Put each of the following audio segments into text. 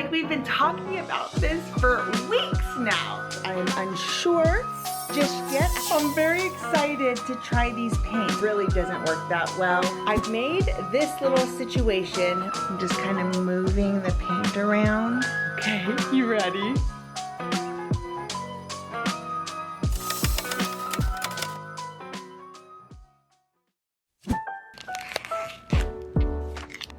like we've been talking about this for weeks now. I'm unsure just yet. I'm very excited to try these paints. It really doesn't work that well. I've made this little situation. I'm just kind of moving the paint around. Okay, you ready?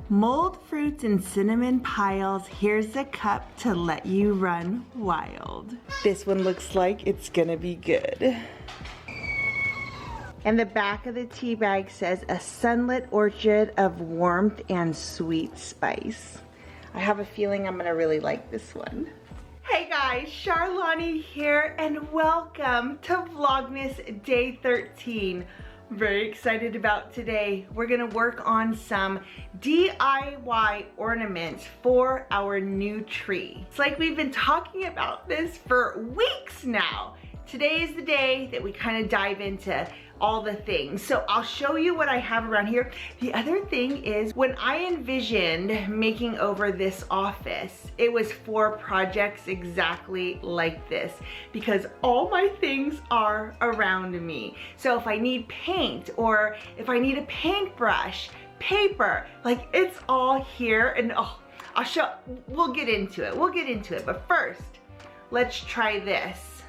Mulled fruits and cinnamon piles. Here's a cup to let you run wild. This one looks like it's gonna be good. And the back of the tea bag says a sunlit orchard of warmth and sweet spice. I have a feeling I'm gonna really like this one. Hey guys, Charlani here and welcome to Vlogmas Day 13. Very excited about today. We're gonna work on some DIY ornaments for our new tree. It's like we've been talking about this for weeks now. Today is the day that we kind of dive into all the things. So I'll show you what I have around here. The other thing is when I envisioned making over this office, it was for projects exactly like this because all my things are around me. So if I need paint or if I need a paintbrush, paper, like it's all here and we'll get into it. But first, let's try this.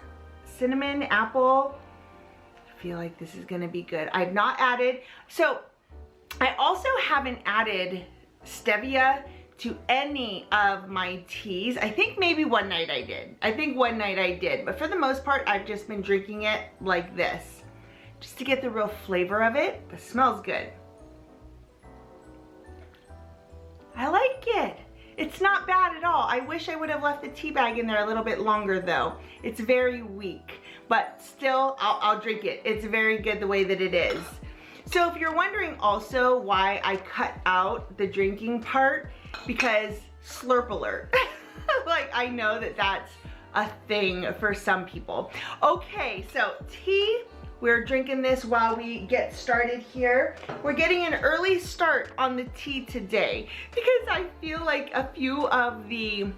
Cinnamon apple. I feel like this is gonna be good. I've not added, so I also haven't added stevia to any of my teas. I think maybe one night I did. But for the most part, I've just been drinking it like this, just to get the real flavor of it. It smells good. I like it. It's not bad at all. I wish I would have left the tea bag in there a little bit longer though. It's very weak, but still I'll drink it. It's very good the way that it is. So if you're wondering also why I cut out the drinking part, because slurp alert. Like I know that that's a thing for some people. Okay, so tea. We're drinking this while we get started here. We're getting an early start on the tea today because I feel like a few of the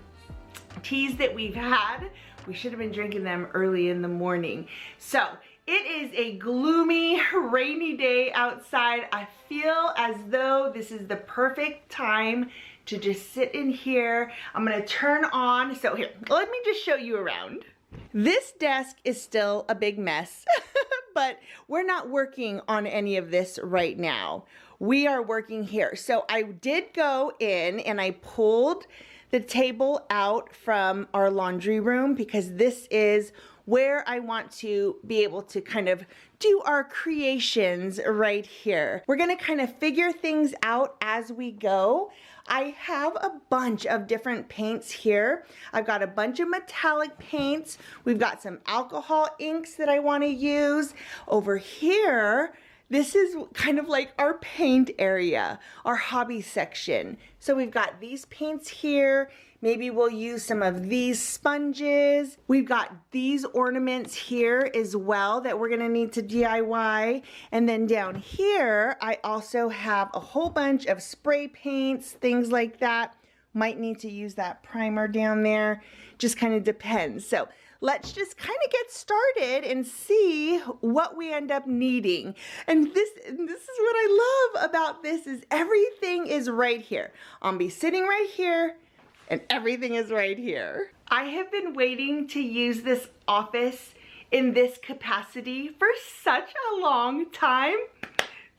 teas that we've had, we should have been drinking them early in the morning. So it is a gloomy, rainy day outside. I feel as though this is the perfect time to just sit in here. I'm gonna turn on, so here, let me just show you around. This desk is still a big mess, but we're not working on any of this right now. We are working here. So I did go in and I pulled the table out from our laundry room because this is where I want to be able to kind of do our creations right here. We're gonna kind of figure things out as we go. I have a bunch of different paints here. I've got a bunch of metallic paints. We've got some alcohol inks that I wanna use. Over here, this is kind of like our paint area, our hobby section. So we've got these paints here. Maybe we'll use some of these sponges. We've got these ornaments here as well that we're gonna need to DIY. And then down here, I also have a whole bunch of spray paints, things like that. Might need to use that primer down there. Just kind of depends. So let's just kind of get started and see what we end up needing. And this is what I love about this is everything is right here. I'll be sitting right here and everything is right here. I have been waiting to use this office in this capacity for such a long time.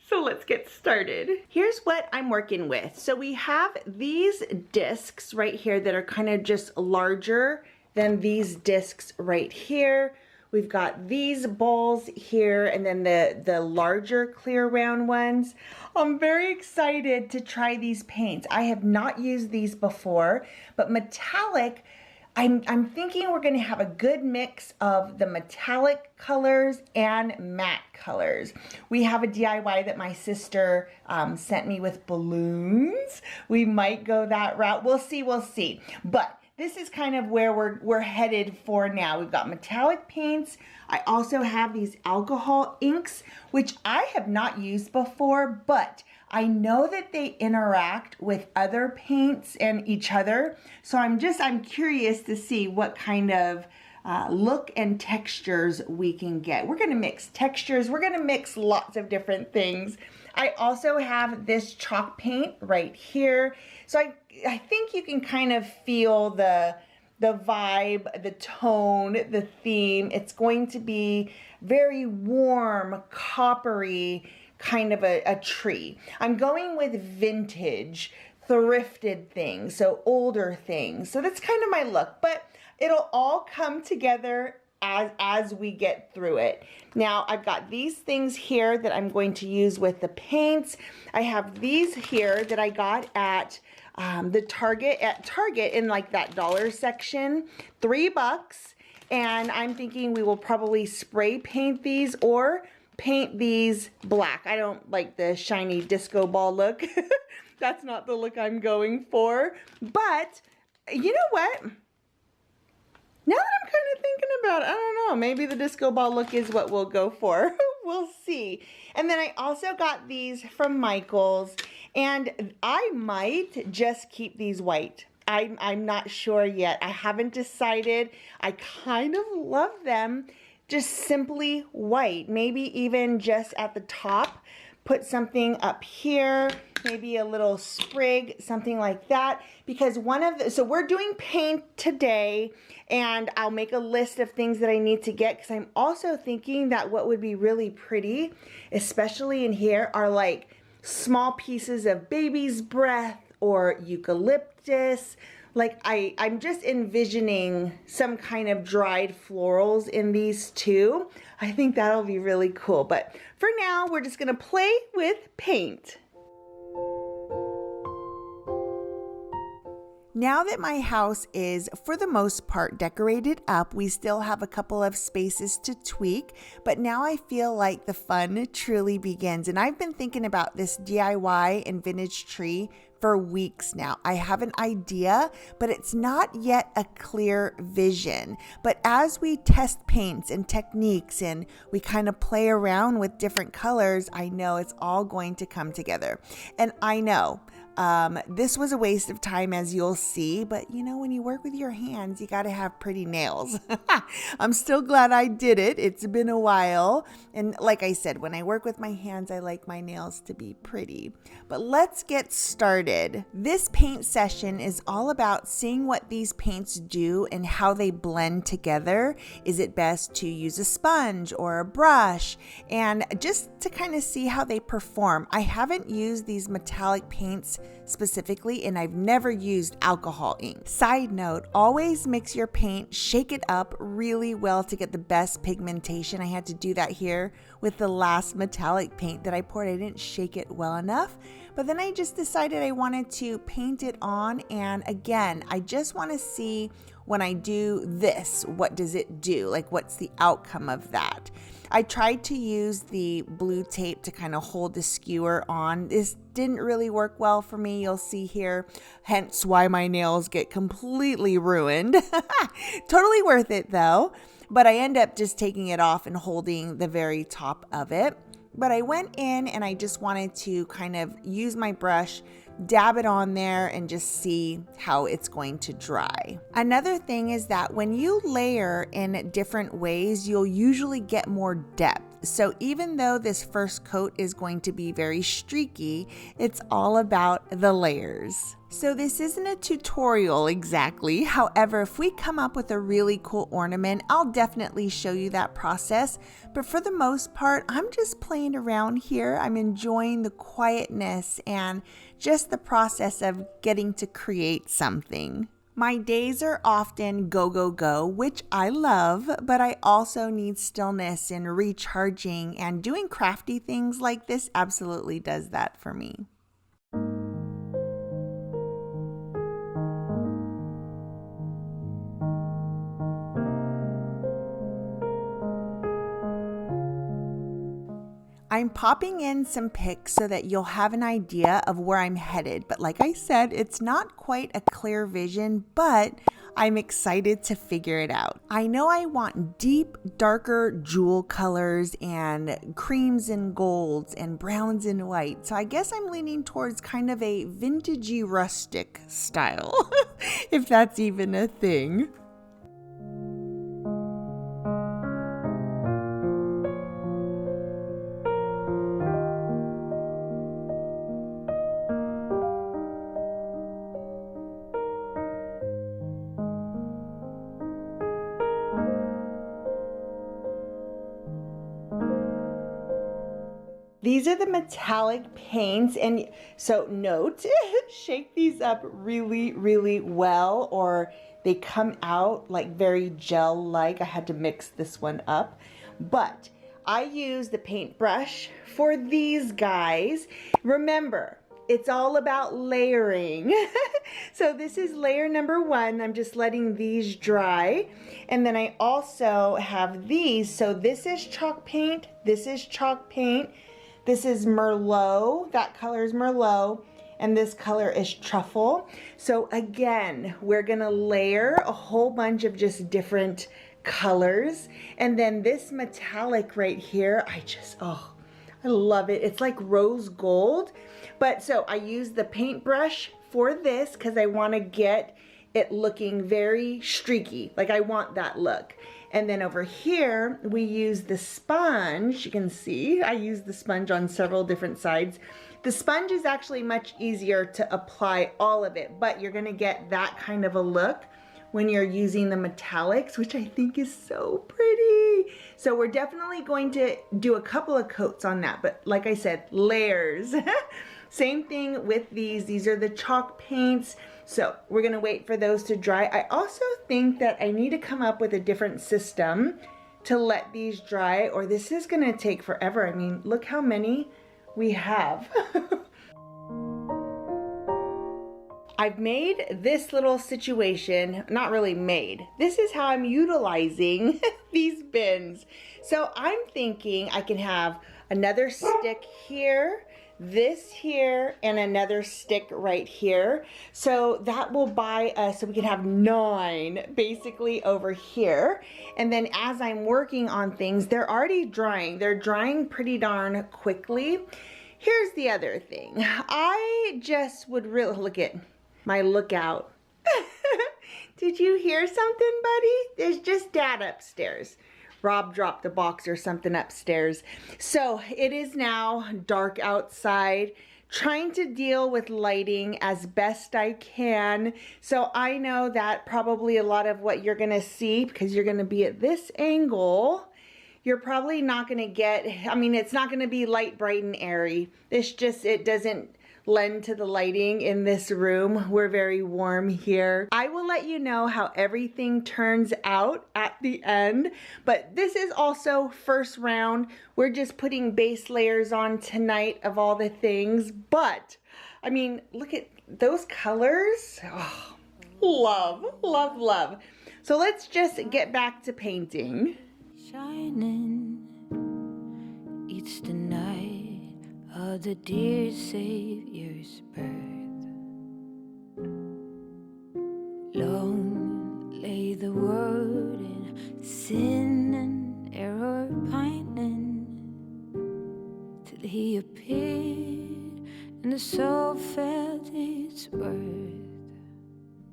So let's get started. Here's what I'm working with. So we have these discs right here that are kind of just larger than these discs right here. We've got these balls here and then the larger clear round ones. I'm very excited to try these paints. I have not used these before, but metallic, I'm thinking we're gonna have a good mix of the metallic colors and matte colors. We have a DIY that my sister sent me with balloons. We might go that route. We'll see. But this is kind of where we're headed for now. We've got metallic paints. I also have these alcohol inks, which I have not used before, but I know that they interact with other paints and each other. So I'm curious to see what kind of look and textures we can get. We're gonna mix textures. We're gonna mix lots of different things. I also have this chalk paint right here. So I think you can kind of feel the vibe, the tone, the theme. It's going to be very warm, coppery, kind of a tree. I'm going with vintage, thrifted things, so older things. So that's kind of my look, but it'll all come together as we get through it. Now I've got these things here that I'm going to use with the paints. I have these here that I got at Target in like that dollar section, $3. And I'm thinking we will probably spray paint these or paint these black. I don't like the shiny disco ball look. That's not the look I'm going for. But you know what? Now that I'm kind of thinking about it, I don't know, maybe the disco ball look is what we'll go for. We'll see. And then I also got these from Michael's, and I might just keep these white. I'm not sure yet. I haven't decided. I kind of love them just simply white. Maybe even just at the top, put something up here, maybe a little sprig, something like that. Because so we're doing paint today, and I'll make a list of things that I need to get, because I'm also thinking that what would be really pretty, especially in here, are like small pieces of baby's breath or eucalyptus. Like I'm just envisioning some kind of dried florals in these too. I think that'll be really cool. But for now, we're just gonna play with paint. Now that my house is, for the most part, decorated up, we still have a couple of spaces to tweak, but now I feel like the fun truly begins. And I've been thinking about this DIY and vintage tree for weeks now. I have an idea, but it's not yet a clear vision. But as we test paints and techniques and we kind of play around with different colors, I know it's all going to come together. And I know this was a waste of time, as you'll see, but you know, when you work with your hands, you got to have pretty nails. I'm still glad I did it. It's been a while. And like I said, when I work with my hands, I like my nails to be pretty. But let's get started. This paint session is all about seeing what these paints do and how they blend together. Is it best to use a sponge or a brush? And just to kind of see how they perform. I haven't used these metallic paints specifically, and I've never used alcohol ink. Side note, always mix your paint, shake it up really well to get the best pigmentation. I had to do that here with the last metallic paint that I poured. I didn't shake it well enough, but then I just decided I wanted to paint it on. And again, I just want to see when I do this, what does it do? Like, what's the outcome of that? I tried to use the blue tape to kind of hold the skewer on. This didn't really work well for me. You'll see here, hence why my nails get completely ruined. Totally worth it though. But I end up just taking it off and holding the very top of it. But I went in and I just wanted to kind of use my brush, dab it on there, and just see how it's going to dry. Another thing is that when you layer in different ways, you'll usually get more depth. So even though this first coat is going to be very streaky, it's all about the layers. So this isn't a tutorial exactly. However, if we come up with a really cool ornament, I'll definitely show you that process. But for the most part, I'm just playing around here. I'm enjoying the quietness and just the process of getting to create something. My days are often go, go, go, which I love, but I also need stillness and recharging, and doing crafty things like this absolutely does that for me. I'm popping in some pics so that you'll have an idea of where I'm headed. But like I said, it's not quite a clear vision, but I'm excited to figure it out. I know I want deep, darker jewel colors and creams and golds and browns and white. So I guess I'm leaning towards kind of a vintagey rustic style, if that's even a thing. These are the metallic paints, and so note, shake these up really, really well or they come out like very gel-like. I had to mix this one up, but I use the paintbrush for these guys. Remember, it's all about layering. So this is layer number 1. I'm just letting these dry. And then I also have these. So this is chalk paint, this is chalk paint. This is Merlot, that color is Merlot, and this color is Truffle. So again, we're gonna layer a whole bunch of just different colors. And then this metallic right here, I love it. It's like rose gold. But so I use the paintbrush for this because I wanna get it looking very streaky. Like I want that look. And then over here, we use the sponge. You can see I use the sponge on several different sides. The sponge is actually much easier to apply all of it, but you're gonna get that kind of a look when you're using the metallics, which I think is so pretty. So we're definitely going to do a couple of coats on that, but like I said, layers. Same thing with these. These are the chalk paints. So we're gonna wait for those to dry. I also think that I need to come up with a different system to let these dry, or this is gonna take forever. I mean, look how many we have. I've made this little situation, not really made. This is how I'm utilizing these bins. So I'm thinking I can have another stick here, this here, and another stick right here. So that will buy us, so we can have 9 basically over here. And then as I'm working on things, they're already drying. They're drying pretty darn quickly. Here's the other thing. I just would really, look at my lookout. Did you hear something, buddy? There's just Dad upstairs. Rob dropped a box or something upstairs. So it is now dark outside, trying to deal with lighting as best I can. So I know that probably a lot of what you're gonna see, because you're gonna be at this angle, you're probably not gonna get, I mean, it's not gonna be light, bright, and airy. It doesn't lend to the lighting in this room. We're very warm here. I will let you know how everything turns out at the end, but this is also first round. We're just putting base layers on tonight of all the things, but I mean, look at those colors. Oh, love, love, love. So let's just get back to painting. Shining, it's the night of the dear Savior's birth. Long lay the world in sin and error pining, till he appeared and the soul felt its worth.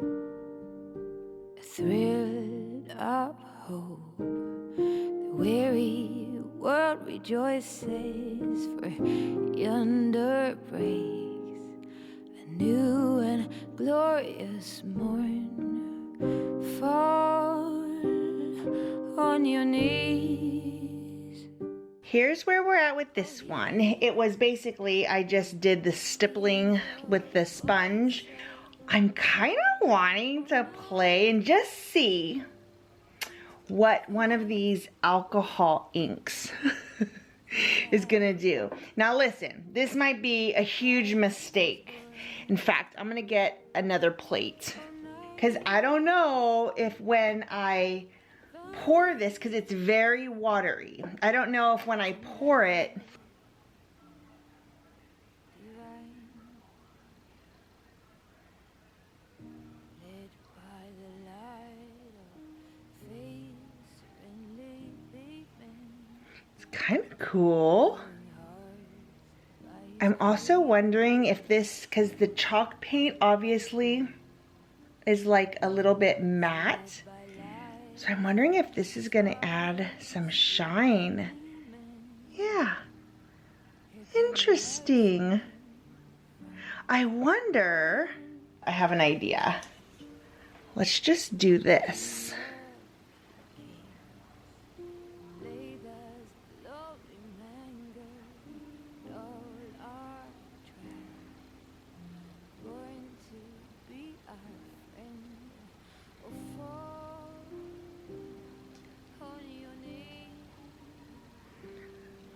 A thrill of hope, the weary world rejoices, for yonder breaks a new and glorious morn. Fall on your knees. Here's where we're at with this one. It was basically, I just did the stippling with the sponge. I'm kind of wanting to play and just see what one of these alcohol inks is gonna do. Now listen, this might be a huge mistake. In fact, I'm gonna get another plate, because I don't know if when I pour this, because it's very watery, I don't know if when I pour it, kind of cool. I'm also wondering if this, because the chalk paint obviously is like a little bit matte. So I'm wondering if this is gonna add some shine. Yeah, interesting. I wonder, I have an idea. Let's just do this.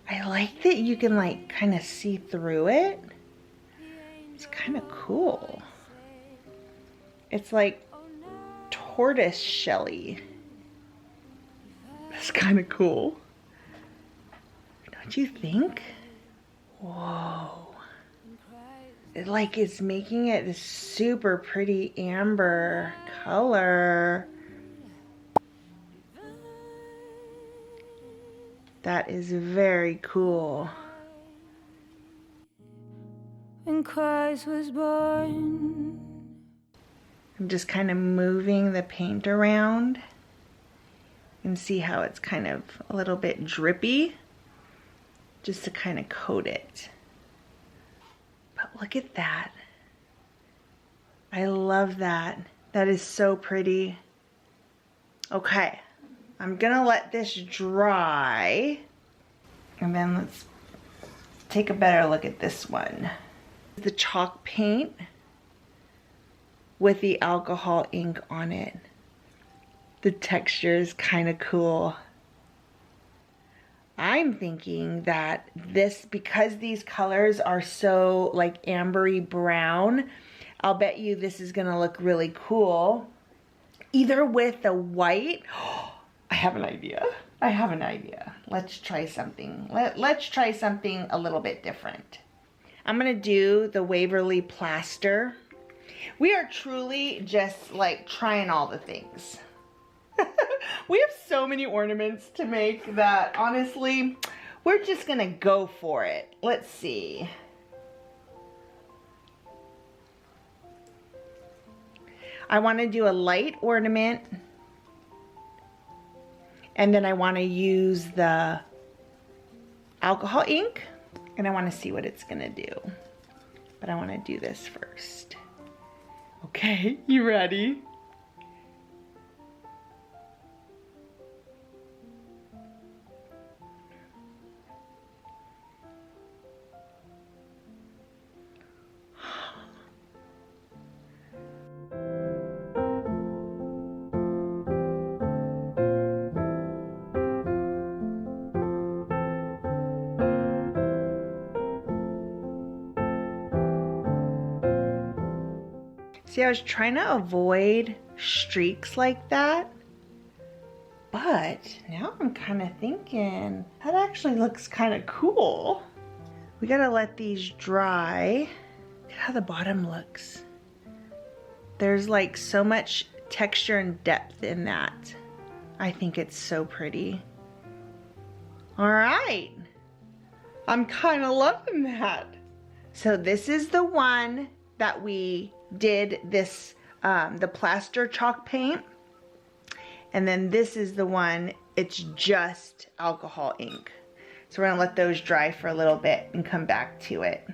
I like that you can like kind of see through it. It's kind of cool. It's like tortoise shelly. That's kind of cool. Don't you think? Whoa. It like is making it this super pretty amber color. That is very cool. When Christ was born. I'm just kind of moving the paint around and see how it's kind of a little bit drippy, just to kind of coat it. But look at that. I love that. That is so pretty. Okay, I'm gonna let this dry, and then let's take a better look at this one. The chalk paint with the alcohol ink on it. The texture is kind of cool. I'm thinking that this, because these colors are so like ambery brown, I'll bet you this is gonna look really cool. Either with the white, I have an idea. I have an idea. Let's try something. Let's try something a little bit different. I'm gonna do the Waverly plaster. We are truly just like trying all the things. We have so many ornaments to make that honestly, we're just gonna go for it. Let's see. I wanna do a light ornament, and then I wanna use the alcohol ink, and I wanna see what it's gonna do. But I wanna do this first. Okay, you ready? See, I was trying to avoid streaks like that, but now I'm kind of thinking that actually looks kind of cool. We gotta let these dry. Look at how the bottom looks. There's like so much texture and depth in that. I think it's so pretty. All right, I'm kind of loving that. So this is the one that we did this, the plaster chalk paint. And then this is the one, it's just alcohol ink. So we're gonna let those dry for a little bit and come back to it.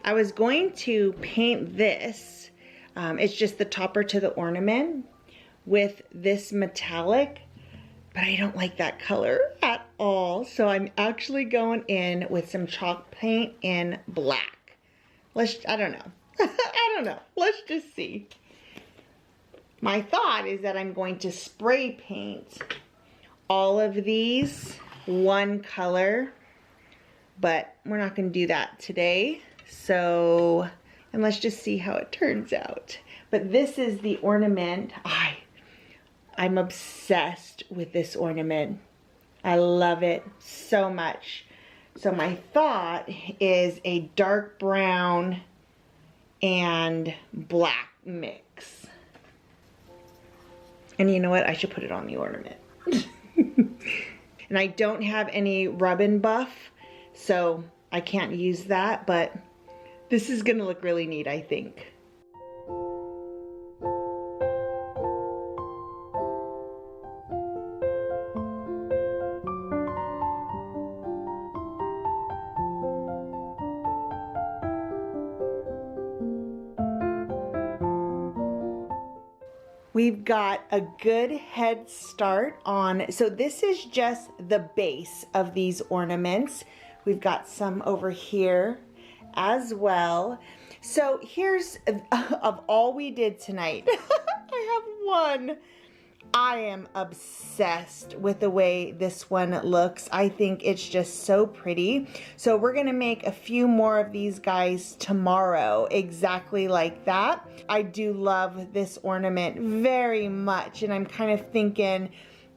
I was going to paint this, it's just the topper to the ornament, with this metallic, but I don't like that color at all. So I'm actually going in with some chalk paint in black. I don't know. I don't know. Let's just see. My thought is that I'm going to spray paint all of these one color but we're not gonna do that today. So, and let's just see how it turns out. But this is the ornament. I'm obsessed with this ornament. I love it so much. So my thought is a dark brown and black mix. And you know what? I should put it on the ornament. And I don't have any rub and buff, so I can't use that, but this is gonna look really neat, I think. We've got a good head start on, so this is just the base of these ornaments. We've got some over here as well. So here's, of all we did tonight, I have one. I am obsessed with the way this one looks. I think it's just so pretty. So we're gonna make a few more of these guys tomorrow, exactly like that. I do love this ornament very much, and I'm kind of thinking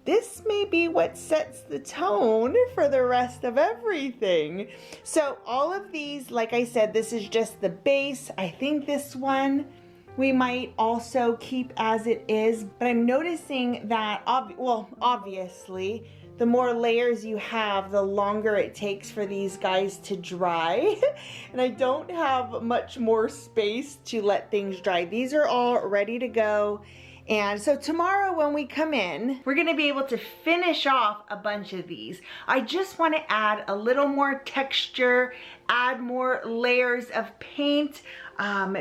this may be what sets the tone for the rest of everything. So all of these, like I said, this is just the base. I think this one we might also keep as it is, but I'm noticing that, obviously, the more layers you have, the longer it takes for these guys to dry. And I don't have much more space to let things dry. These are all ready to go. And so tomorrow when we come in, we're gonna be able to finish off a bunch of these. I just wanna add a little more texture, add more layers of paint,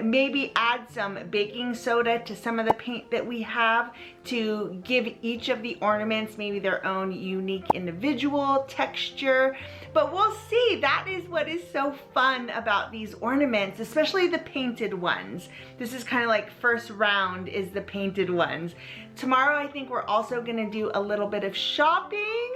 maybe add some baking soda to some of the paint that we have to give each of the ornaments maybe their own unique individual texture. But we'll see. That is what is so fun about these ornaments, especially the painted ones. This is kind of like first round is the painted ones. Tomorrow I think we're also gonna do a little bit of shopping.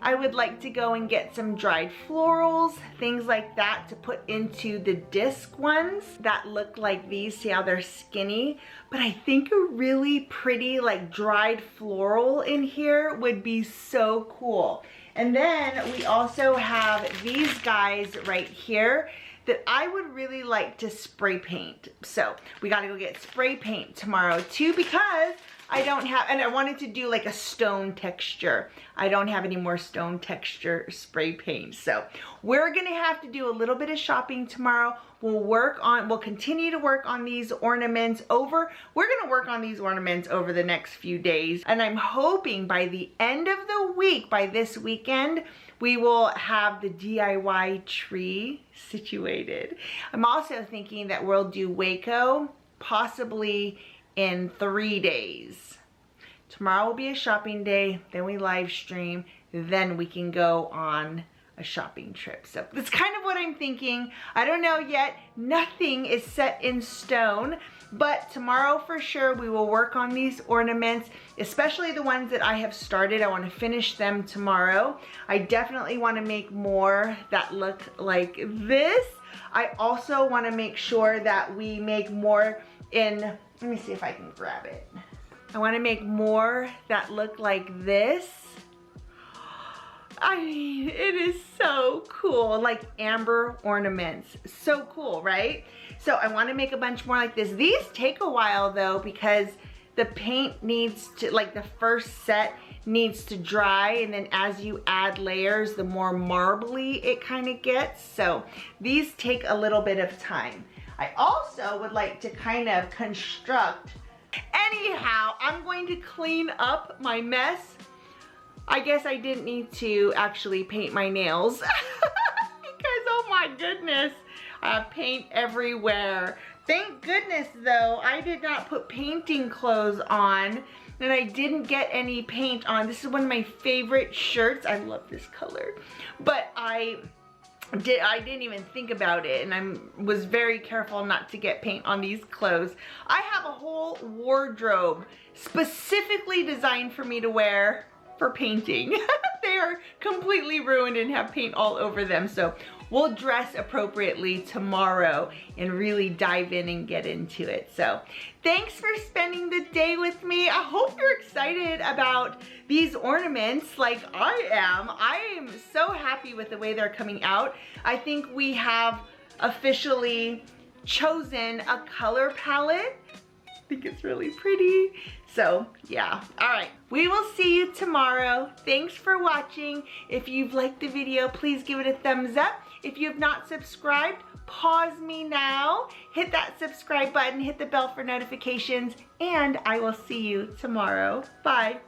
I would like to go and get some dried florals, things like that to put into the disc ones that look like these. See how they're skinny? But I think a really pretty like dried floral in here would be so cool. And then we also have these guys right here that I would really like to spray paint. So we gotta go get spray paint tomorrow too, because I don't have, and I wanted to do like a stone texture. I don't have any more stone texture spray paint. So we're gonna have to do a little bit of shopping tomorrow. We'll continue to work on these ornaments we're gonna work on these ornaments over the next few days. And I'm hoping by the end of the week, by this weekend, we will have the DIY tree situated. I'm also thinking that we'll do Waco possibly in 3 days. Tomorrow will be a shopping day, then we live stream, then we can go on a shopping trip. So that's kind of what I'm thinking. I don't know yet. Nothing is set in stone, but tomorrow for sure we will work on these ornaments, especially the ones that I have started. I want to finish them tomorrow. I definitely want to make more that look like this. I also want to make sure that we make more in, let me see if I can grab it. I want to make more that look like this. I mean, it is so cool, like amber ornaments. So cool, right? So I want to make a bunch more like this. These take a while though, because the paint needs to, like the first set needs to dry, and then as you add layers, the more marbly it kind of gets. So these take a little bit of time. I also would like to kind of construct. Anyhow, I'm going to clean up my mess. I guess I didn't need to actually paint my nails because oh my goodness, I have paint everywhere. Thank goodness though, I did not put painting clothes on and I didn't get any paint on. This is one of my favorite shirts. I love this color, but I didn't even think about it, and I was very careful not to get paint on these clothes. I have a whole wardrobe specifically designed for me to wear for painting. They are completely ruined and have paint all over them. So we'll dress appropriately tomorrow and really dive in and get into it. So thanks for spending the day with me. I hope you're excited about these ornaments like I am. I am so happy with the way they're coming out. I think we have officially chosen a color palette. I think it's really pretty. So yeah, all right. We will see you tomorrow. Thanks for watching. If you've liked the video, please give it a thumbs up. If you have not subscribed, pause me now. Hit that subscribe button, hit the bell for notifications, and I will see you tomorrow. Bye.